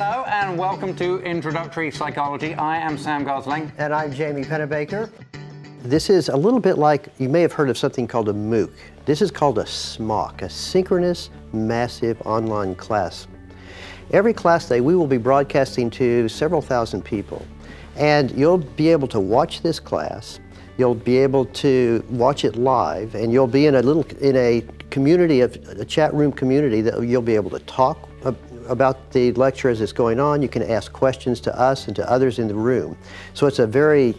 Hello and welcome to Introductory Psychology. I am Sam Gosling. And I'm Jamie Pennebaker. This is a little bit like, you may have heard of something called a MOOC. This is called a SMOC, a Synchronous Massive Online Class. Every class day we will be broadcasting to several thousand people. And you'll be able to watch this class, you'll be able to watch it live, and you'll be in a community, a chat room community that you'll be able to talk about the lecture as it's going on. You can ask questions to us and to others in the room. So it's a very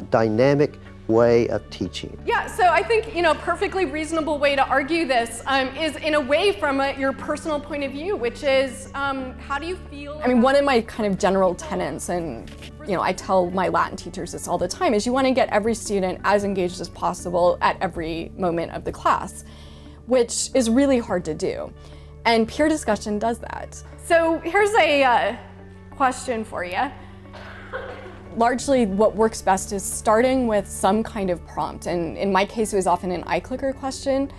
dynamic way of teaching. Yeah, so I think, perfectly reasonable way to argue this is in a way from your personal point of view, which is, how do you feel? I mean, one of my kind of general tenets, and I tell my Latin teachers this all the time, is you want to get every student as engaged as possible at every moment of the class, which is really hard to do. And peer discussion does that. So here's a question for you. Largely what works best is starting with some kind of prompt. And in my case, it was often an iClicker question.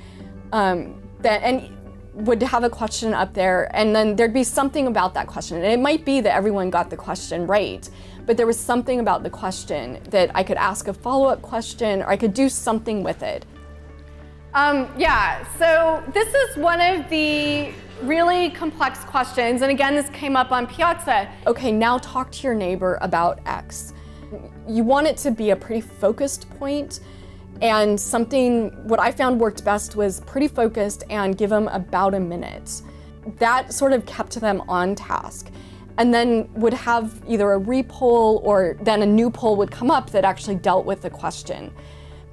And would have a question up there, and then there'd be something about that question. And it might be that everyone got the question right, but there was something about the question that I could ask a follow-up question, or I could do something with it. Yeah, so this is one of the really complex questions, and again, this came up on Piazza. Okay, now talk to your neighbor about X. You want it to be a pretty focused point, and what I found worked best was pretty focused and give them about a minute. That sort of kept them on task. And then would have either a repoll or then a new poll would come up that actually dealt with the question.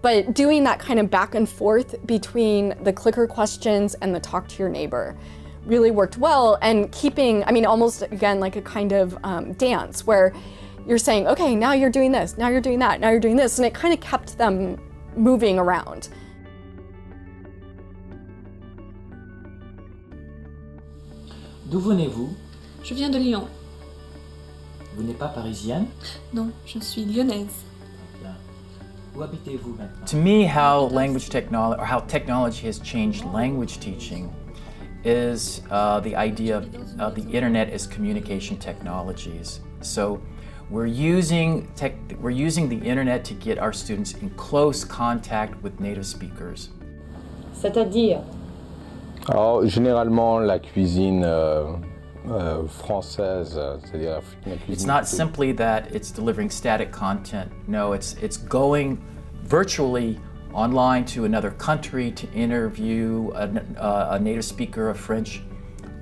But doing that kind of back and forth between the clicker questions and the talk to your neighbor really worked well, and keeping, almost again like a kind of dance where you're saying, okay, now you're doing this, now you're doing that, now you're doing this, and it kind of kept them moving around. D'où venez-vous? Je viens de Lyon. Vous n'êtes pas parisienne? Non, je suis lyonnaise. Où habitez-vous maintenant? To me, how technology has changed language teaching is the idea of the internet as communication technologies. So we're using the internet to get our students in close contact with native speakers. C'est-à-dire? Alors, généralement, la cuisine française, c'est-à-dire la cuisine. It's not simply that it's delivering static content. No, it's going virtually online to another country to interview a native speaker of French,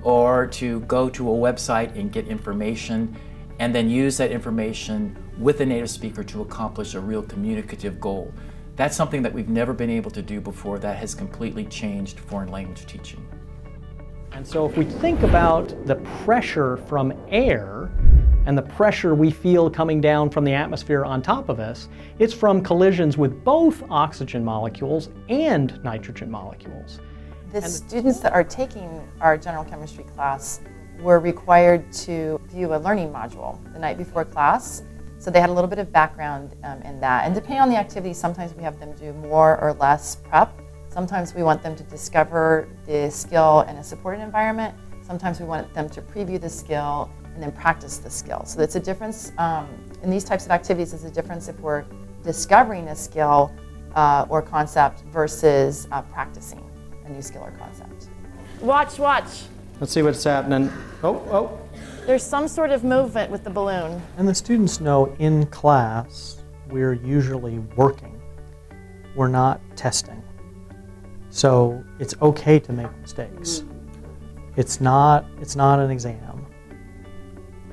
or to go to a website and get information, and then use that information with a native speaker to accomplish a real communicative goal. That's something that we've never been able to do before. That has completely changed foreign language teaching. And so if we think about the pressure from air and the pressure we feel coming down from the atmosphere on top of us, it's from collisions with both oxygen molecules and nitrogen molecules. The students that are taking our general chemistry class were required to view a learning module the night before class. So they had a little bit of background in that. And depending on the activity, sometimes we have them do more or less prep. Sometimes we want them to discover the skill in a supported environment. Sometimes we want them to preview the skill and then practice the skill. So it's a difference in these types of activities. It's a difference if we're discovering a skill or concept versus practicing a new skill or concept. Watch, watch. Let's see what's happening. Oh. There's some sort of movement with the balloon. And the students know in class we're usually working. We're not testing. So it's okay to make mistakes. It's not an exam.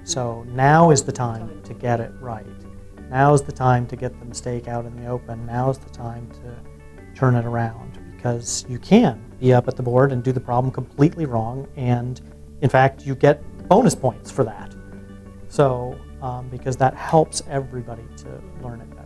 So now is the time to get it right. Now is the time to get the mistake out in the open. Now is the time to turn it around, because you can be up at the board and do the problem completely wrong, and in fact you get bonus points for that. So because that helps everybody to learn it better.